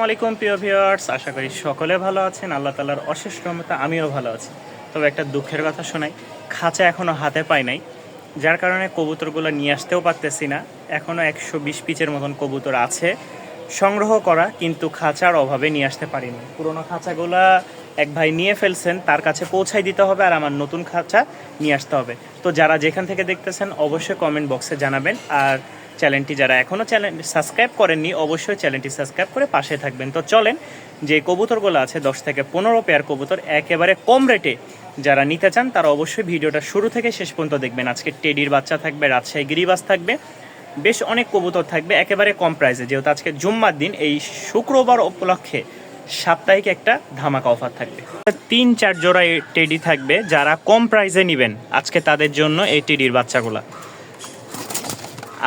আসসালামু আলাইকুম প্রিয় ভিউয়ার্স, আশা করি সকলে ভালো আছেন। আল্লাহ তাআলার অশেষ রহমতে আমিও ভালো আছি। তবে একটা দুঃখের কথা শোনাই, খাঁচা এখনও হাতে পাই নাই, যার কারণে কবুতরগুলো নিয়ে আসতেও পারতেছি না। এখনও 120 পিচের মতন কবুতর আছে সংগ্রহ করা, কিন্তু খাঁচার অভাবে নিয়ে আসতে পারিনি। পুরোনো খাঁচাগুলা এক ভাই নিয়ে ফেলছেন, তার কাছে পৌঁছাই দিতে হবে, আর আমার নতুন খাঁচা নিয়ে আসতে হবে। তো যারা যেখান থেকে দেখতেছেন অবশ্যই কমেন্ট বক্সে জানাবেন, আর চ্যানেলটি যারা এখনও সাবস্ক্রাইব করেননি অবশ্যই চ্যানেলটি সাবস্ক্রাইব করে পাশে থাকবেন। তো চলেন, যে কবুতরগুলো আছে 10 থেকে 15 পেয়ার কবুতর একেবারে কম রেটে যারা নিতে চান তারা অবশ্যই ভিডিওটা শুরু থেকে শেষ পর্যন্ত দেখবেন। আজকে টেডির বাচ্চা থাকবে, রাজশাহী গিরিবাজ থাকবে, বেশ অনেক কবুতর থাকবে একেবারে কম প্রাইসে। যেহেতু আজকে জুম্মার দিন, এই শুক্রবার উপলক্ষে সাপ্তাহিক একটা ধামাকা অফার থাকবে। 3-4 জোড়া টেডি থাকবে, যারা কম প্রাইসে নেবেন আজকে তাদের জন্য এই টেডির বাচ্চাগুলা।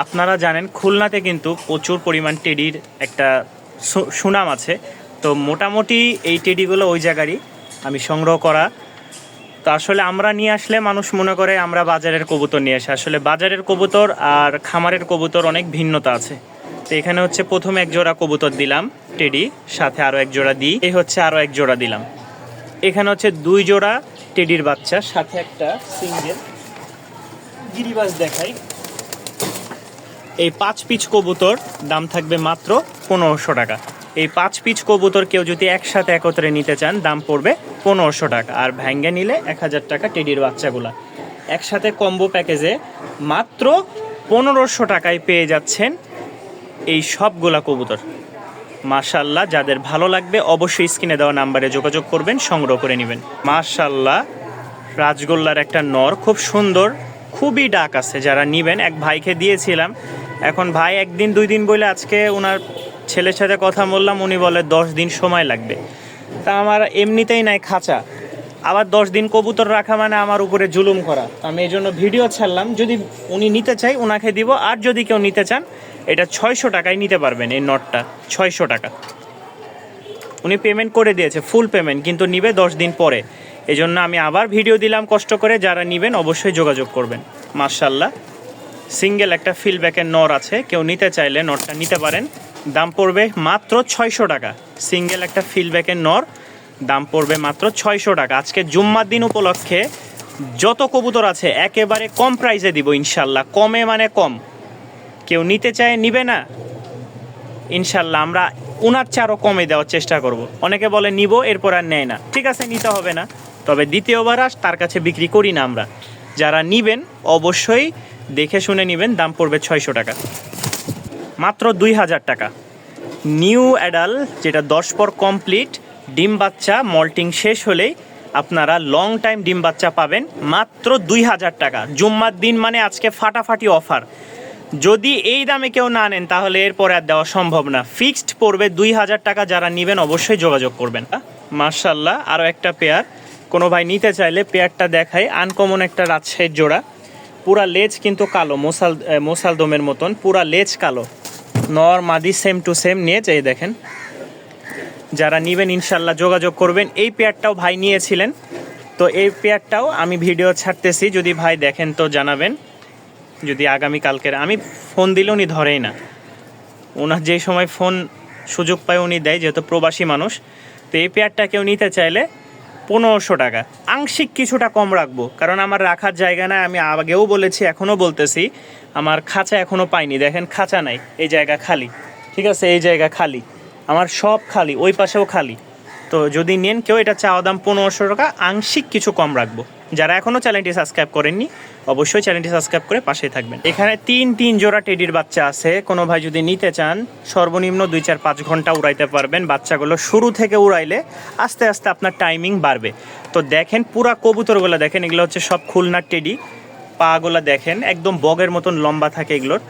আপনারা জানেন খুলনাতে কিন্তু প্রচুর পরিমাণ টেডির একটা সুনাম আছে। তো মোটামুটি এই টেডিগুলো ওই জায়গারই আমি সংগ্রহ করা। তো আসলে আমরা নিয়ে আসলে মানুষ মনে করে আমরা বাজারের কবুতর নিয়ে আসি, আসলে বাজারের কবুতর আর খামারের কবুতর অনেক ভিন্নতা আছে। তো এখানে হচ্ছে প্রথমে এক জোড়া কবুতর দিলাম টেডি, সাথে আরও এক জোড়া দিই, এই হচ্ছে আরও এক জোড়া দিলাম। এখানে হচ্ছে 2 জোড়া টেডির বাচ্চা, সাথে একটা সিঙ্গেল গিরিবাজ দেখাই। এই 5 পিচ কবুতর দাম থাকবে মাত্র 1500 টাকা। এই 5 পিচ কবুতর কেউ যদি একসাথে একত্রে নিতে চান দাম পড়বে 1500 টাকা, আর ভ্যাঙ্গে নিলে 1000 টাকা। টেডির বাচ্চাগুলা একসাথে কম্বো প্যাকেজে মাত্র 1500 টাকায় পেয়ে যাচ্ছেন এই সবগুলা কবুতর। মাশাআল্লাহ, যাদের ভালো লাগবে অবশ্যই স্ক্রিনে দেওয়া নাম্বারে যোগাযোগ করবেন, সংগ্রহ করে নেবেন। মাশাআল্লাহ, রাজগোল্লার একটা নর খুব সুন্দর, খুবই ডাক আছে। যারা নেবেন, এক ভাইকে দিয়েছিলাম, এখন ভাই 1 দিন 2 দিন বলে আজকে ওনার ছেলের সাথে কথা বললাম, উনি বলে 10 দিন সময় লাগবে। তা আমার এমনিতেই নাই খাঁচা, আবার 10 দিন কবুতর রাখা মানে আমার উপরে জুলুম করা। আমি এই জন্য ভিডিও ছাড়লাম, যদি উনি নিতে চাই ওনাকে দিব, আর যদি কেউ নিতে চান এটা 600 টাকায় নিতে পারবেন। এই নটটা 600 টাকা উনি পেমেন্ট করে দিয়েছে, ফুল পেমেন্ট, কিন্তু নিবে 10 দিন পরে। এই জন্য আমি আবার ভিডিও দিলাম কষ্ট করে। যারা নেবেন অবশ্যই যোগাযোগ করবেন। মাশাআল্লাহ, সিঙ্গেল একটা ফিল্ডব্যাকের নর আছে, কেউ নিতে চাইলে নরটা নিতে পারেন। দাম পড়বে মাত্র 600 টাকা। সিঙ্গেল একটা ফিল্ডব্যাকের নর, দাম পড়বে মাত্র 600 টাকা। আজকে জুম্মার দিন উপলক্ষে যত কবুতর আছে একেবারে কম প্রাইসে দিব ইনশাল্লাহ। কমে মানে কম, কেউ নিতে চায় নিবে না ইনশাল্লাহ, আমরা ওনার চেয়ে আরও কমে দেওয়ার চেষ্টা করব। অনেকে বলে নিব এরপর আর নেয় না, ঠিক আছে নিতে হবে না, তবে দ্বিতীয়বার আর তার কাছে বিক্রি করি না আমরা। যারা নিবেন অবশ্যই দেখে শুনে নেবেন। দাম পড়বে 600 টাকা, মাত্র 2000 টাকা। নিউ অ্যাডাল, যেটা 10 পর কমপ্লিট, ডিম বাচ্চা মল্টিং শেষ হলেই আপনারা লং টাইম ডিম বাচ্চা পাবেন মাত্র 2000 টাকা। জুম্মার দিন মানে আজকে ফাটাফাটি অফার। যদি এই দামে কেউ না নেন তাহলে এরপরে আর দেওয়া সম্ভব না। ফিক্সড পড়বে 2000 টাকা। যারা নেবেন অবশ্যই যোগাযোগ করবেন। মাশাআল্লাহ, আরও একটা পেয়ার, কোনো ভাই নিতে চাইলে পেয়ারটা দেখাই। আনকমন একটা রাজশাহীর জোড়া, পুরা লেজ কিন্তু কালো, মোসালদমের মতন পুরা লেজ কালো। নর মাদি সেম টু সেম নিয়ে এই দেখেন। যারা নেবেন ইনশাল্লাহ যোগাযোগ করবেন। এই পেয়ারটাও ভাই নিয়েছিলেন, তো এই পেয়ারটাও আমি ভিডিও ছাড়তেছি, যদি ভাই দেখেন তো জানাবেন। যদি আগামীকালকের, আমি ফোন দিলে উনি ধরেই না, ওনার যেই সময় ফোন সুযোগ পায় উনি দেয়, যেহেতু প্রবাসী মানুষ। তো এই পেয়ারটা কেউ নিতে চাইলে 1500 টাকা। আংশিক কিছুটা কম রাখবো, কারণ আমার রাখার জায়গা নাই। আমি আগেও বলেছি, এখনও বলতেছি, আমার খাঁচা এখনও পাইনি। দেখেন খাঁচা নাই, এই জায়গা খালি, ঠিক আছে, এই জায়গা খালি, আমার সব খালি, ওই পাশেও খালি। তো যদি নেন কেউ, এটা চাওয়া দাম 1500 টাকা, আংশিক কিছু কম রাখবো। যারা এখনও চ্যানেলটি সাবস্ক্রাইব করেননি অবশ্যই চ্যানেলটি সাবস্ক্রাইব করে পাশেই থাকবেন। এখানে 3 জোড়া টেডির বাচ্চা আছে, কোনো ভাই যদি নিতে চান সর্বনিম্ন 2-4-5 ঘন্টা উড়াইতে পারবেন। বাচ্চাগুলো শুরু থেকে উড়াইলে আস্তে আস্তে আপনার টাইমিং বাড়বে। তো দেখেন পুরা কবুতরগুলো দেখেন, এগুলো হচ্ছে সব খুলনার টেডি। পাগুলো দেখেন একদম বগের মতন লম্বা থাকে এগুলোর।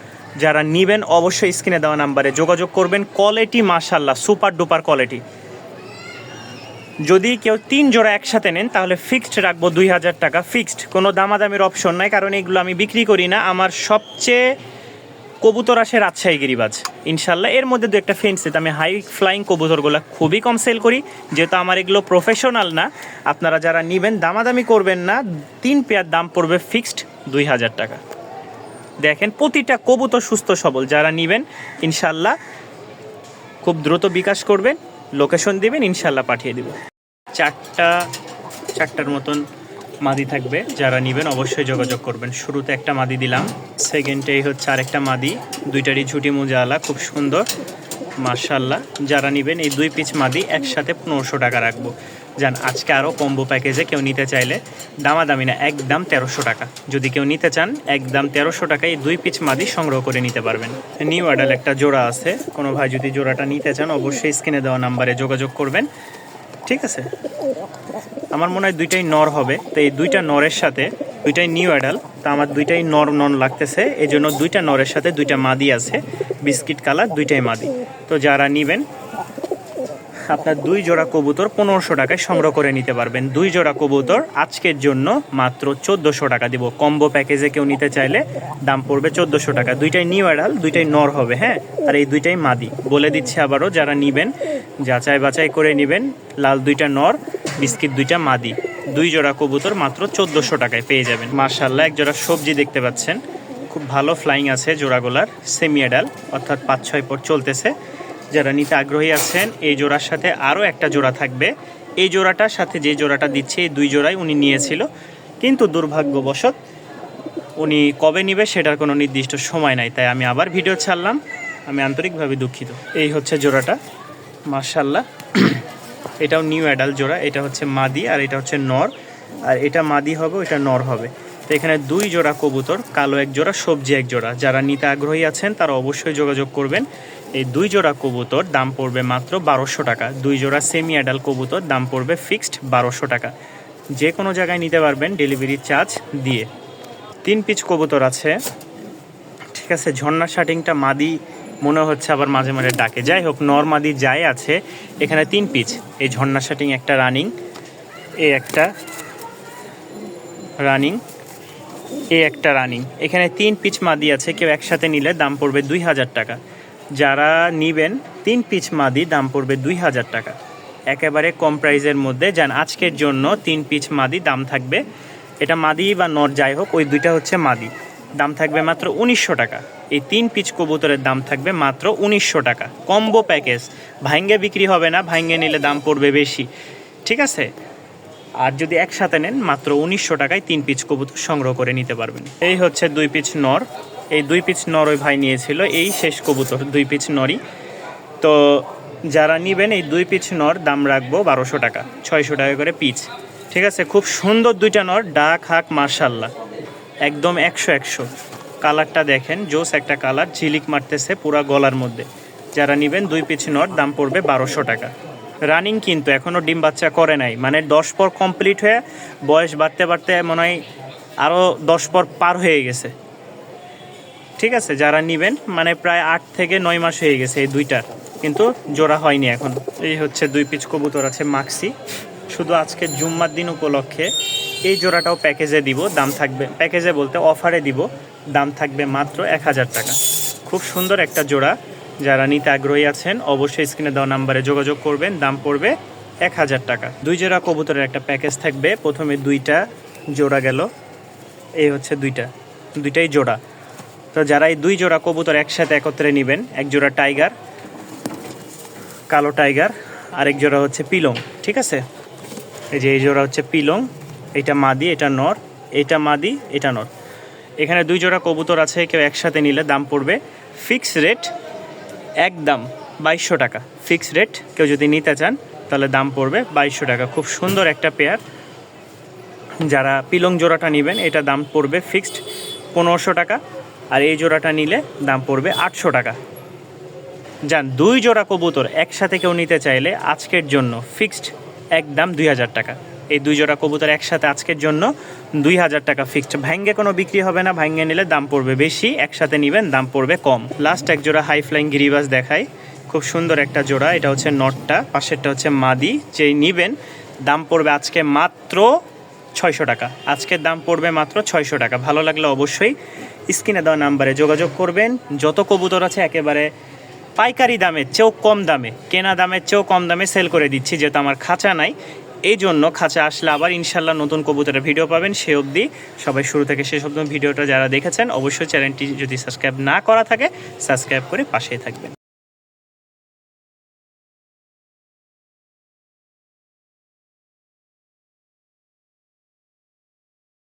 যারা নেবেন অবশ্যই স্ক্রিনে দেওয়া নাম্বারে যোগাযোগ করবেন। কোয়ালিটি মাশাআল্লাহ সুপার ডুপার কোয়ালিটি। যদি কেউ 3 জোড়া একসাথে নেন তাহলে ফিক্সড রাখবো 2000 টাকা, ফিক্সড, কোনো দামাদামির অপশন নাই, কারণ এগুলো আমি বিক্রি করি না। আমার সবচেয়ে কবুতর আসে রাজশাহী গিরিবাজ ইনশাল্লাহ। এর মধ্যে 2 একটা ফেন্সিতে আমি হাই ফ্লাইং কবুতরগুলো খুবই কম সেল করি, যেহেতু আমার এগুলো প্রফেশনাল না। আপনারা যারা নেবেন দামাদামি করবেন না, 3 পেয়ার দাম পড়বে ফিক্সড 2000 টাকা। দেখেন প্রতিটা কবুতর সুস্থ সবল, যারা নেবেন ইনশাল্লাহ খুব দ্রুত বিকাশ করবেন, লোকেশন দিবেন, ইনশাল্লাহ পাঠিয়ে দিব। চারটার মতন মাদি থাকবে, যারা নেবেন অবশ্যই যোগাযোগ করবেন। শুরুতে একটা মাদি দিলাম, সেকেন্ডেই হচ্ছে আরেকটা মাদি, দুইটারই ঝুটি মোজাওয়ালা, খুব সুন্দর মাশাআল্লাহ। যারা নেবেন এই 2 পিস মাদি একসাথে 1500 টাকা রাখবো। যান আজকে আরও কম্বো প্যাকেজে কেউ নিতে চাইলে দামাদামি না, একদম 1300 টাকা। যদি কেউ নিতে চান একদম 1300 টাকায় এই 2 পিস মাদি সংগ্রহ করে নিতে পারবেন। নিউ অ্যাডাল একটা জোড়া আছে, কোনো ভাই যদি জোড়াটা নিতে চান অবশ্যই স্ক্রিনে দেওয়া নাম্বারে যোগাযোগ করবেন, ঠিক আছে। আমার মনে হয় 2টাই নর হবে, তো এই 2টা নরের সাথে 2টাই নিউ অ্যাডাল, তো আমার 2টাই নর লাগতেছে, এই জন্য 2টা নরের সাথে 2টা মাদি আছে, বিস্কিট কালার, 2টাই মাদি। তো যারা নেবেন আপনার 2 জোড়া কবুতর 1500 টাকায় সংগ্রহ করে নিতে পারবেন। 2 জোড়া কবুতর আজকের জন্য মাত্র 1400 টাকা দিব। কম্বো প্যাকেজে কেউ নিতে চাইলে দাম পড়বে 1400 টাকা। 2টাই নিউ অ্যাডাল, 2টাই নর হবে, হ্যাঁ, আর এই 2টাই মাদি। বলে দিচ্ছি আবারও, যারা নেবেন যাচাই বাছাই করে নেবেন। লাল 2টা নর, বিস্কিট 2টা মাদি, 2 জোড়া কবুতর মাত্র 1400 টাকায় পেয়ে যাবেন। মাশাআল্লাহ, এক জোড়া সবজি দেখতে পাচ্ছেন, খুব ভালো ফ্লাইং আছে জোড়াগুলার, সেমি অ্যাডাল অর্থাৎ 5-6 পর চলতেছে। যারা নিতে আগ্রহী আছেন এই জোড়ার সাথে আরও একটা জোড়া থাকবে। এই জোড়াটার সাথে যে জোড়াটা দিচ্ছে এই 2 জোড়াই উনি নিয়েছিল, কিন্তু দুর্ভাগ্যবশত উনি কবে নেবে সেটার কোনো নির্দিষ্ট সময় নাই, তাই আমি আবার ভিডিও ছাড়লাম, আমি আন্তরিকভাবে দুঃখিত। এই হচ্ছে জোড়াটা মাশাআল্লাহ, এটাও নিউ অ্যাডাল জোড়া। এটা হচ্ছে মাদি আর এটা হচ্ছে নর, আর এটা মাদি হবে, ওইটা নর হবে। তো এখানে 2 জোড়া কবুতর, কালো এক জোড়া, সবজি এক জোড়া। যারা নিতে আগ্রহী আছেন তারা অবশ্যই যোগাযোগ করবেন। এই 2 জোড়া কবুতর দাম পড়বে মাত্র 1200 টাকা। 2 জোড়া সেমি অ্যাডাল কবুতর দাম পড়বে ফিক্সড 1200 টাকা। যে কোনো জায়গায় নিতে পারবেন ডেলিভারি চার্জ দিয়ে। 3 পিস কবুতর আছে, ঠিক আছে। ঝর্ণা শাটিংটা মাদি মনে হচ্ছে আবার মাঝে মাঝে ডাকে, যাই হোক নর মাদি যাই আছে। এখানে 3 পিস, এই ঝর্ণা শাটিং একটা রানিং, এই একটা রানিং, এই একটা রানিং। এখানে 3 পিস মাদি আছে, কেউ একসাথে নিলে দাম পড়বে 2000 টাকা। যারা নিবেন 3 পিস মাদি দাম পড়বে 2000 টাকা, একেবারে কম প্রাইজের মধ্যে। যান আজকের জন্য 3 পিস মাদি দাম থাকবে, এটা মাদি বা নর যাই হোক, ওই 2টা হচ্ছে মাদি, দাম থাকবে মাত্র 1900 টাকা। এই 3 পিস কবুতরের দাম থাকবে মাত্র 1900 টাকা। কম্বো প্যাকেজ, ভাঙ্গে বিক্রি হবে না, ভাঙ্গে নিলে দাম পড়বে বেশি, ঠিক আছে। আর যদি একসাথে নেন মাত্র 1900 টাকায় 3 পিস কবুতর সংগ্রহ করে নিতে পারবেন। এই হচ্ছে 2 পিস নর, এই 2 পিস নর ওই ভাই নিয়েছিল, এই শেষ কবুতর 2 পিস নরই। তো যারা নেবেন এই 2 পিস নর দাম রাখবো 1200 টাকা, 600 টাকা করে পিস, ঠিক আছে। খুব সুন্দর 2টা নর, ডাক হাক মাশাআল্লাহ, একদম 100 কালারটা দেখেন, জোস একটা কালার, ঝিলিক মারতেছে পুরা গলার মধ্যে। যারা নেবেন 2 পিস নর দাম পড়বে 1200 টাকা। রানিং কিন্তু এখনও ডিম বাচ্চা করে নাই, মানে 10 পর কমপ্লিট হয়ে বয়স বাড়তে বাড়তে মনে হয় আরও 10 পর পার হয়ে গেছে, ঠিক আছে। যারা নেবেন মানে প্রায় 8 থেকে 9 মাস হয়ে গেছে এই 2টার, কিন্তু জোড়া হয়নি এখন। এই হচ্ছে 2 পিস কবুতর আছে মাক্সি, শুধু আজকে জুম্মার দিন উপলক্ষে এই জোড়াটাও প্যাকেজে দিব, দাম থাকবে, প্যাকেজে বলতে অফারে দিব, দাম থাকবে মাত্র 1000 টাকা। খুব সুন্দর একটা জোড়া, যারা নিতে আগ্রহী আছেন অবশ্যই স্ক্রিনে দেওয়া নাম্বারে যোগাযোগ করবেন, দাম পড়বে 1000 টাকা। 2 জোড়া কবুতরের একটা প্যাকেজ থাকবে, প্রথমে 2টা জোড়া গেল, এই হচ্ছে 2টাই জোড়া। তো যারা এই 2 জোড়া কবুতর একসাথে একত্রে নেবেন, এক জোড়া টাইগার, কালো টাইগার, আরেক জোড়া হচ্ছে পিলং, ঠিক আছে। এই যে এই জোড়া হচ্ছে পিলং, এটা মাদি, এটা নর, এটা মাদি, এটা নর। এখানে 2 জোড়া কবুতর আছে, কেউ একসাথে নিলে দাম পড়বে ফিক্স রেট একদম 2200 টাকা। ফিক্স রেট, কেউ যদি নিতে চান তাহলে দাম পড়বে 2200 টাকা। খুব সুন্দর একটা পেয়ার। যারা পিলং জোড়াটা নেবেন এটা দাম পড়বে ফিক্সড 1500 টাকা, আর এই জোড়াটা নিলে দাম পড়বে 800 টাকা। যান 2 জোড়া কবুতর একসাথে কেউ নিতে চাইলে আজকের জন্য ফিক্সড একদম 2000 টাকা। এই 2 জোড়া কবুতর একসাথে আজকের জন্য 2000 টাকা ফিক্সড, ভাঙ্গে কোনো বিক্রি হবে না, ভাঙ্গে নিলে দাম পড়বে বেশি, একসাথে নেবেন দাম পড়বে কম। লাস্ট এক জোড়া হাই ফ্লাইং গিরিবাজ দেখাই, খুব সুন্দর একটা জোড়া, এটা হচ্ছে নটটা, পাশেরটা হচ্ছে মাদি। যেই নেবেন দাম পড়বে আজকে মাত্র 600 টাকা, আজকের দাম পড়বে মাত্র 600 টাকা। ভালো লাগলে অবশ্যই স্ক্রিনে দেওয়া নাম্বারে যোগাযোগ করবেন। যত কবুতর আছে একেবারে পাইকারি দামের চেয়েও কম দামে, কেনা দামের চেয়েও কম দামে সেল করে দিচ্ছি, যেহেতু আমার খাঁচা নাই। এই জন্য খাঁচা আসলে আবার ইনশাল্লাহ নতুন কবুতরের ভিডিও পাবেন। সে অবধি সবাই শুরু থেকে শেষ অবধি ভিডিওটা যারা দেখেছেন অবশ্যই চ্যানেলটি যদি সাবস্ক্রাইব না করা থাকে সাবস্ক্রাইব করে পাশেই থাকবেন।